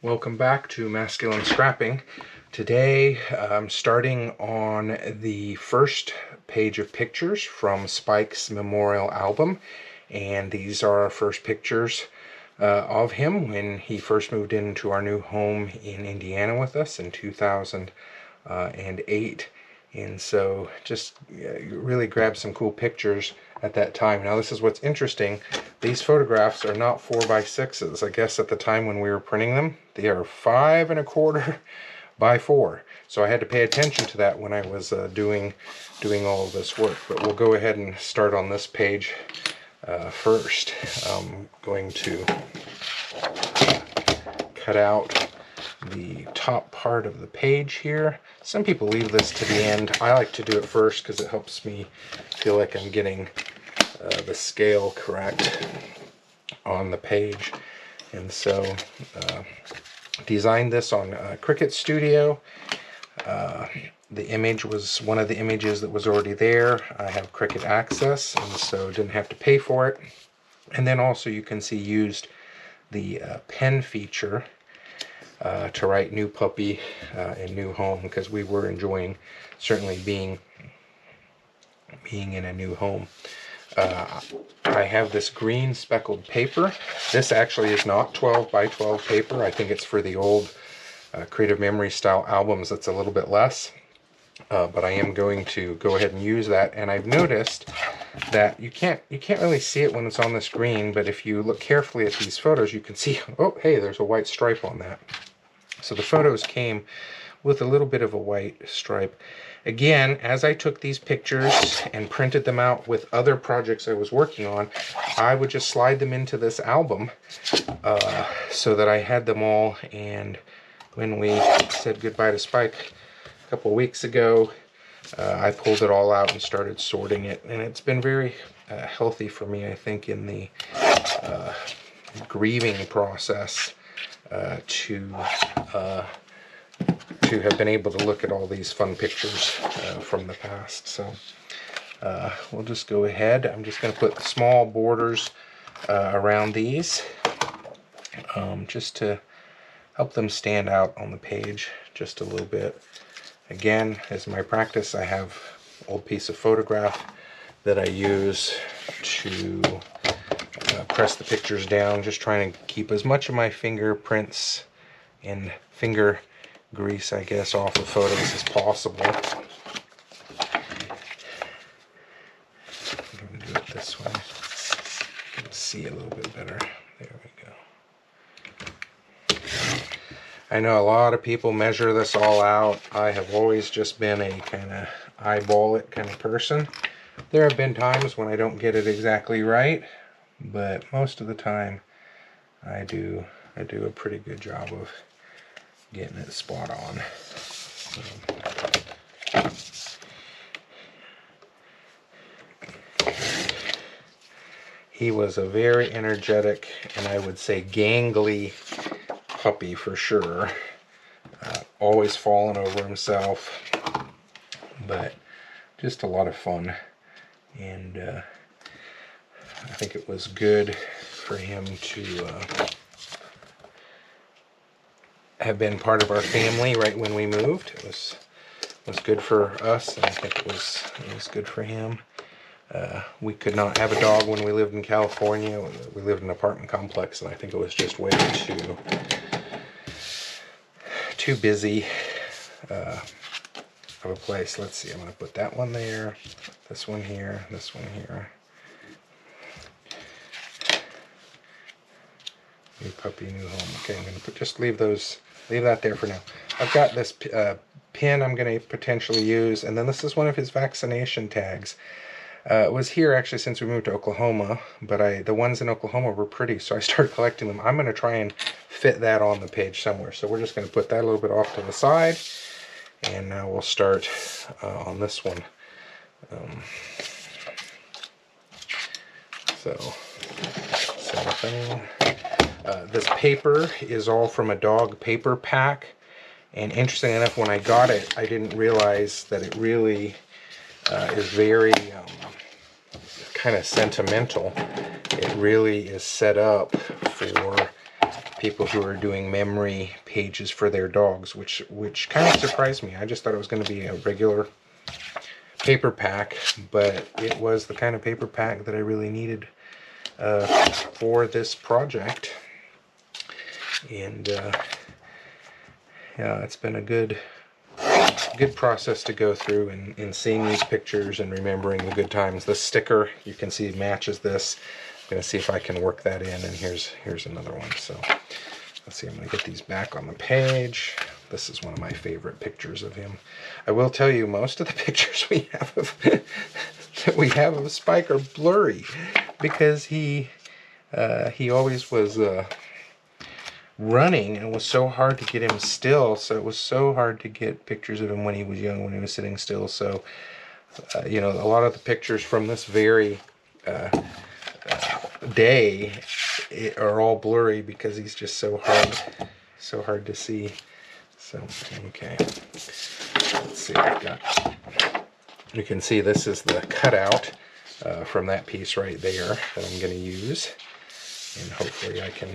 Welcome back to Masculine Scrapping. Today I'm starting on the first page of pictures from Spike's memorial album, and these are our first pictures of him when he first moved into our new home in Indiana with us in 2008. And so just really grabbed some cool pictures at that time. Now this is what's interesting. These photographs are not 4x6s. I guess at the time when we were printing them, they are 5 1/4 by 4. So I had to pay attention to that when I was doing all of this work. But we'll go ahead and start on this page first. I'm going to cut out the top part of the page here. Some people leave this to the end. I like to do it first because it helps me feel like I'm getting the scale correct on the page. And so designed this on Cricut Studio. The image was one of the images that was already there. I have Cricut Access, and so didn't have to pay for it. And then also you can see used the pen feature to write new puppy and new home, because we were enjoying certainly being in a new home. I have this green speckled paper. This actually is not 12 by 12 paper. I think it's for the old Creative Memory style albums. That's a little bit less, but I am going to go ahead and use that. And I've noticed that you can't really see it when it's on the screen, but if you look carefully at these photos, you can see, oh hey, there's a white stripe on that. So the photos came with a little bit of a white stripe. Again, as I took these pictures and printed them out with other projects I was working on, I would just slide them into this album so that I had them all. And when we said goodbye to Spike a couple of weeks ago, I pulled it all out and started sorting it. And it's been very healthy for me, I think, in the grieving process to have been able to look at all these fun pictures from the past. So we'll just go ahead. I'm just going to put small borders around these just to help them stand out on the page just a little bit. Again, as my practice, I have an old piece of photograph that I use to press the pictures down, just trying to keep as much of my fingerprints and finger grease, I guess, off of photos as possible. I'm going to do it this way. You can see a little bit better. There we go. I know a lot of people measure this all out. I have always just been a kind of eyeball it kind of person. There have been times when I don't get it exactly right, but most of the time I do a pretty good job of getting it spot on. He was a very energetic and I would say gangly puppy for sure. Always falling over himself, but just a lot of fun. And I think it was good for him to have been part of our family right when we moved. It was good for us, and I think it was good for him. We could not have a dog when we lived in California. We lived in an apartment complex, and I think it was just way too busy of a place. Let's see, I'm going to put that one there, this one here, this one here. New puppy, new home. Okay, I'm going to just leave that there for now. I've got this pin I'm going to potentially use, and then this is one of his vaccination tags. It was here actually since we moved to Oklahoma, but the ones in Oklahoma were pretty, so I started collecting them. I'm going to try and fit that on the page somewhere. So we're just going to put that a little bit off to the side, and now we'll start on this one. So, same thing. This paper is all from a dog paper pack, and interestingly enough, when I got it, I didn't realize that it really is very kind of sentimental. It really is set up for people who are doing memory pages for their dogs, which kind of surprised me. I just thought it was going to be a regular paper pack, but it was the kind of paper pack that I really needed for this project. And yeah, it's been a good process to go through in seeing these pictures and remembering the good times. This sticker, you can see, matches this. I'm going to see if I can work that in, and here's another one. So let's see, I'm going to get these back on the page. This is one of my favorite pictures of him. I will tell you, most of the pictures we have of that we have of Spike are blurry, because he always was running, and it was so hard to get him still. So it was so hard to get pictures of him when he was young, when he was sitting still. So you know, a lot of the pictures from this very day are all blurry because he's just so hard to see. So okay, let's see. You can see this is the cutout from that piece right there that I'm going to use, and hopefully I can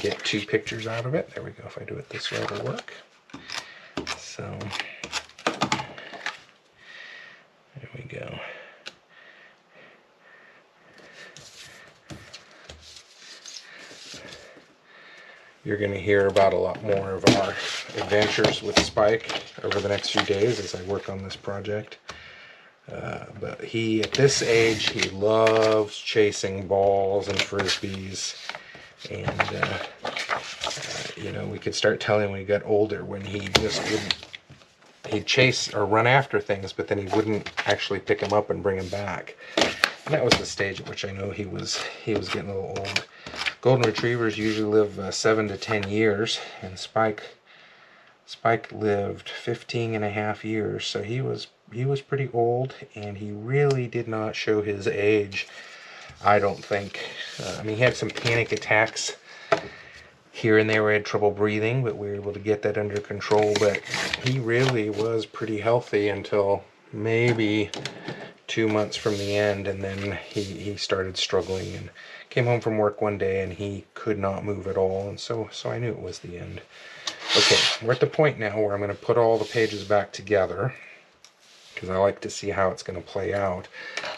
get two pictures out of it. There we go. If I do it this way, it'll work. So there we go. You're going to hear about a lot more of our adventures with Spike over the next few days as I work on this project. But he, at this age, he loves chasing balls and frisbees. And, you know, we could start telling when he got older, when he just wouldn't, he'd chase or run after things, but then he wouldn't actually pick them up and bring them back. And that was the stage at which I know he was getting a little old. Golden Retrievers usually live 7 to 10 years, and Spike lived 15 and a half years, so he was pretty old, and he really did not show his age, I don't think. I mean, he had some panic attacks here and there where he had trouble breathing, but we were able to get that under control. But he really was pretty healthy until maybe 2 months from the end, and then he started struggling and came home from work one day and he could not move at all, and so I knew it was the end. Okay, we're at the point now where I'm going to put all the pages back together, because I like to see how it's going to play out,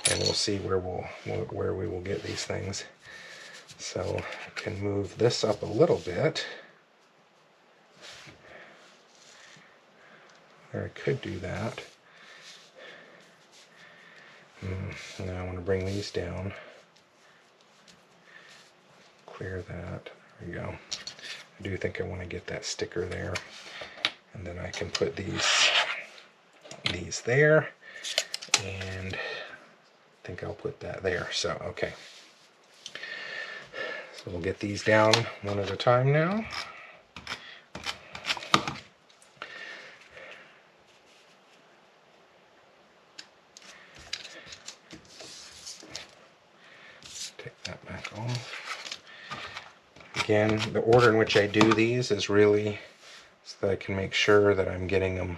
and we'll see where we will get these things. So I can move this up a little bit. Or I could do that. Now I want to bring these down. Clear that. There we go. I do think I want to get that sticker there, and then I can put these there, and I think I'll put that there. So okay, so we'll get these down one at a time now. Take that back off. Again, the order in which I do these is really so that I can make sure that I'm getting them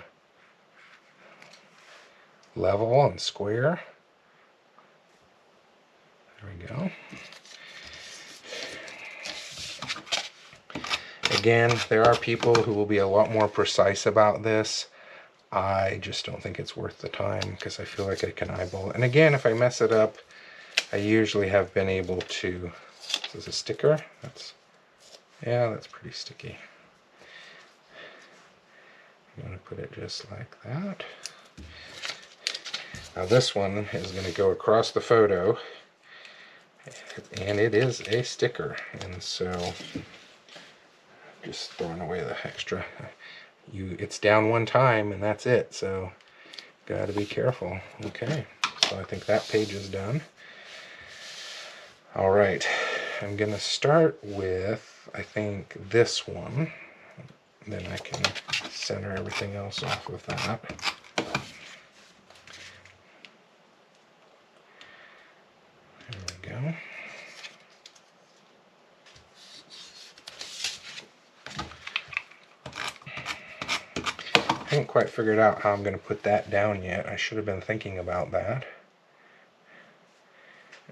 level and square. There we go. Again, there are people who will be a lot more precise about this. I just don't think it's worth the time, because I feel like I can eyeball it. And again, if I mess it up, I usually have been able to... This is a sticker. Yeah, that's pretty sticky. I'm going to put it just like that. Now this one is going to go across the photo, and it is a sticker, and so just throwing away the extra. It's down one time and that's it, so got to be careful. Okay, so I think that page is done. All right, I'm going to start with, I think, this one. Then I can center everything else off with that. There we go. I think quite figured out how I'm going to put that down yet. I should have been thinking about that.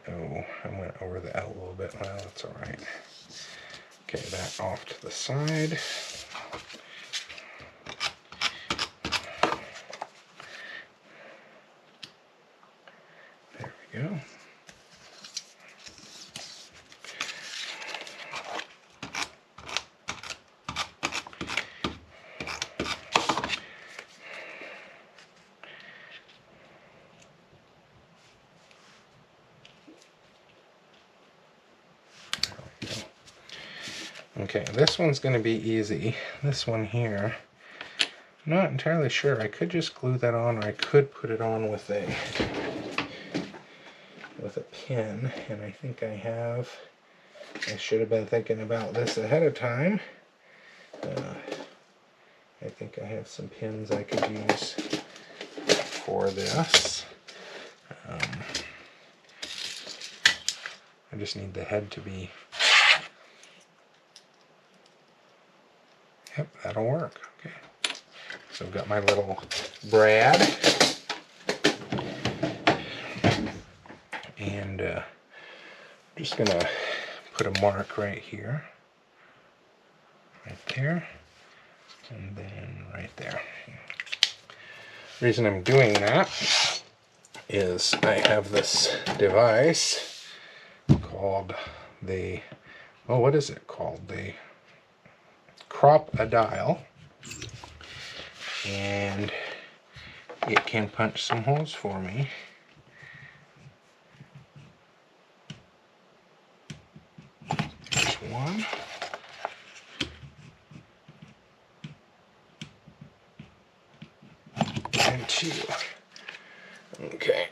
Oh, I went over the L a little bit. Well, that's alright. Okay, that off to the side. There we go. Okay, this one's going to be easy. This one here, I'm not entirely sure. I could just glue that on, or I could put it on with a pin, and I think I have. I should have been thinking about this ahead of time. I think I have some pins I could use for this. I just need the head to be... Yep, that'll work. Okay. So I've got my little brad. And I'm just going to put a mark right here. Right there. And then right there. The reason I'm doing that is I have this device called the... Oh, what is it called? The Scrapbook, and it can punch some holes for me. There's one. And two. Okay.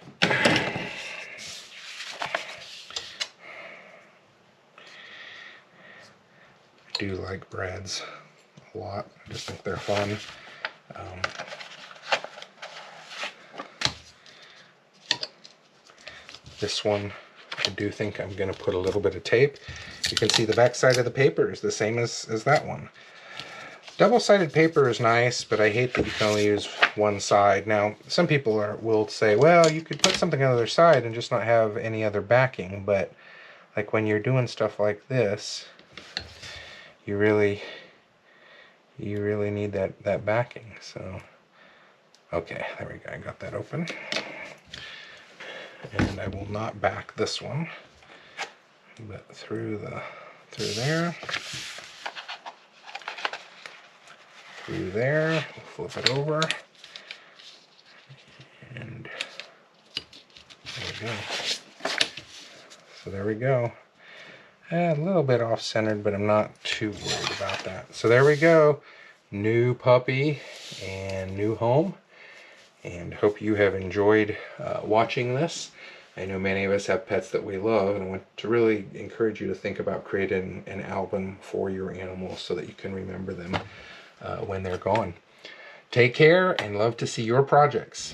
I do like brads a lot. I just think they're fun. This one, I do think I'm going to put a little bit of tape. You can see the back side of the paper is the same as that one. Double-sided paper is nice, but I hate that you can only use one side. Now, some people will say, well, you could put something on the other side and just not have any other backing, but like when you're doing stuff like this, you really need that backing. So okay, there we go, I got that open. And I will not back this one, but through there, we'll flip it over, and there we go. So there we go. A little bit off-centered, but I'm not too worried about that. So there we go. New puppy and new home. And hope you have enjoyed watching this. I know many of us have pets that we love, and I want to really encourage you to think about creating an album for your animals so that you can remember them when they're gone. Take care, and love to see your projects.